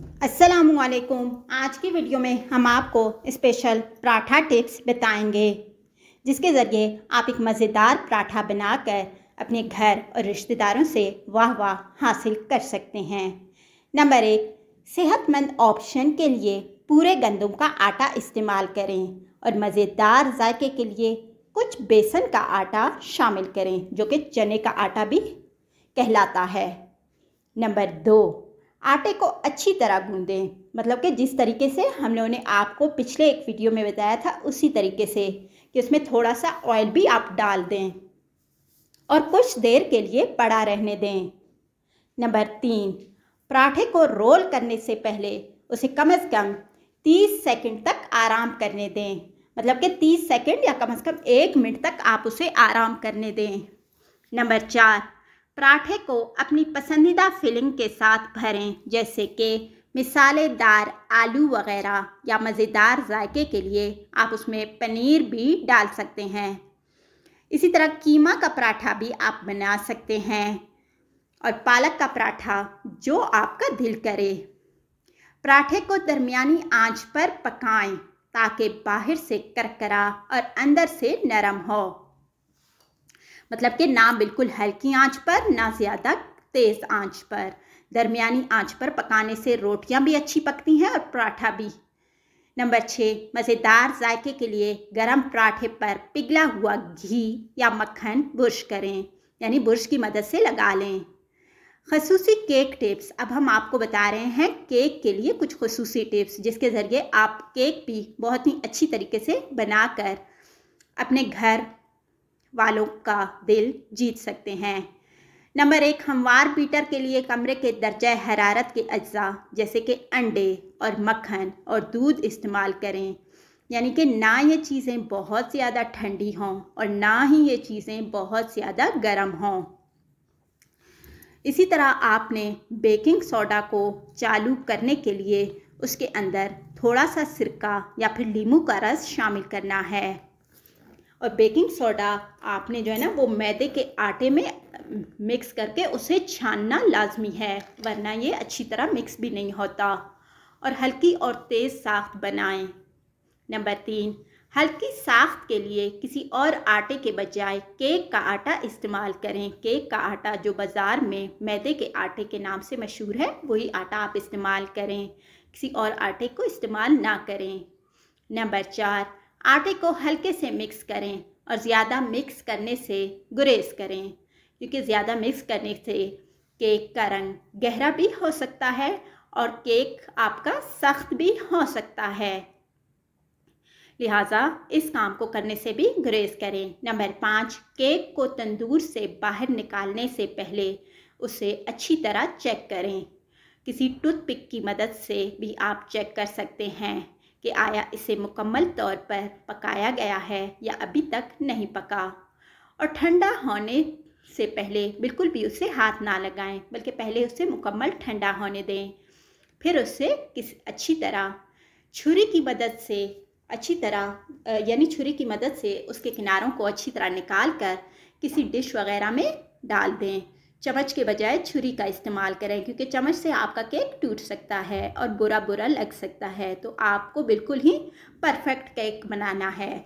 अस्सलामुअलैकुम। आज की वीडियो में हम आपको स्पेशल पराठा टिप्स बताएंगे जिसके ज़रिए आप एक मज़ेदार पराठा बनाकर अपने घर और रिश्तेदारों से वाह वाह हासिल कर सकते हैं। नंबर 1, सेहतमंद ऑप्शन के लिए पूरे गंदम का आटा इस्तेमाल करें और मज़ेदार जायके के लिए कुछ बेसन का आटा शामिल करें जो कि चने का आटा भी कहलाता है। नंबर 2, आटे को अच्छी तरह गूंदें, मतलब कि जिस तरीके से हम लोगों ने आपको पिछले एक वीडियो में बताया था उसी तरीके से कि उसमें थोड़ा सा ऑयल भी आप डाल दें और कुछ देर के लिए पड़ा रहने दें। नंबर 3, पराठे को रोल करने से पहले उसे कम से कम 30 सेकंड तक आराम करने दें, मतलब कि 30 सेकंड या कम से कम 1 मिनट तक आप उसे आराम करने दें। नंबर 4, पराठे को अपनी पसंदीदा फिलिंग के साथ भरें, जैसे कि मिसालेदार आलू वगैरह, या मज़ेदार जायके के लिए आप उसमें पनीर भी डाल सकते हैं। इसी तरह कीमा का पराठा भी आप बना सकते हैं और पालक का पराठा, जो आपका दिल करे। पराठे को दरमियानी आंच पर पकाएं ताकि बाहर से करकरा और अंदर से नरम हो, मतलब कि ना बिल्कुल हल्की आंच पर ना ज़्यादा तेज़ आंच पर। दरमियानी आंच पर पकाने से रोटियां भी अच्छी पकती हैं और पराठा भी। नंबर 6, मज़ेदार जायके के लिए गरम पराठे पर पिघला हुआ घी या मक्खन बुर्श करें, यानी बुर्श की मदद से लगा लें। खसूसी केक टिप्स, अब हम आपको बता रहे हैं केक के लिए कुछ खसूसी टिप्स जिसके ज़रिए आप केक भी बहुत ही अच्छी तरीके से बनाकर अपने घर वालों का दिल जीत सकते हैं। नंबर 1, हमवार बीटर के लिए कमरे के दर्जा हरारत के अज्जा जैसे कि अंडे और मक्खन और दूध इस्तेमाल करें, यानी कि ना ये चीज़ें बहुत ज़्यादा ठंडी हों और ना ही ये चीज़ें बहुत ज़्यादा गर्म हों। इसी तरह आपने बेकिंग सोडा को चालू करने के लिए उसके अंदर थोड़ा सा सिरका या फिर नींबू का रस शामिल करना है। और बेकिंग सोडा आपने जो है ना वो मैदे के आटे में मिक्स करके उसे छानना लाजमी है, वरना ये अच्छी तरह मिक्स भी नहीं होता। और हल्की और तेज़ साख्त बनाएं। नंबर 3, हल्की साख्त के लिए किसी और आटे के बजाय केक का आटा इस्तेमाल करें। केक का आटा जो बाज़ार में मैदे के आटे के नाम से मशहूर है, वही आटा आप इस्तेमाल करें, किसी और आटे को इस्तेमाल ना करें। नंबर 4, आटे को हल्के से मिक्स करें और ज़्यादा मिक्स करने से गुरेज करें, क्योंकि ज़्यादा मिक्स करने से केक का रंग गहरा भी हो सकता है और केक आपका सख्त भी हो सकता है, लिहाजा इस काम को करने से भी गुरेज करें। नंबर 5, केक को तंदूर से बाहर निकालने से पहले उसे अच्छी तरह चेक करें। किसी टूथपिक की मदद से भी आप चेक कर सकते हैं कि आया इसे मुकम्मल तौर पर पकाया गया है या अभी तक नहीं पका। और ठंडा होने से पहले बिल्कुल भी उसे हाथ ना लगाएं, बल्कि पहले उसे मुकम्मल ठंडा होने दें। फिर उसे अच्छी तरह छुरी की मदद से छुरी की मदद से उसके किनारों को अच्छी तरह निकाल कर किसी डिश वगैरह में डाल दें। चम्मच के बजाय छुरी का इस्तेमाल करें, क्योंकि चम्मच से आपका केक टूट सकता है और बुरा लग सकता है। तो आपको बिल्कुल ही परफेक्ट केक बनाना है।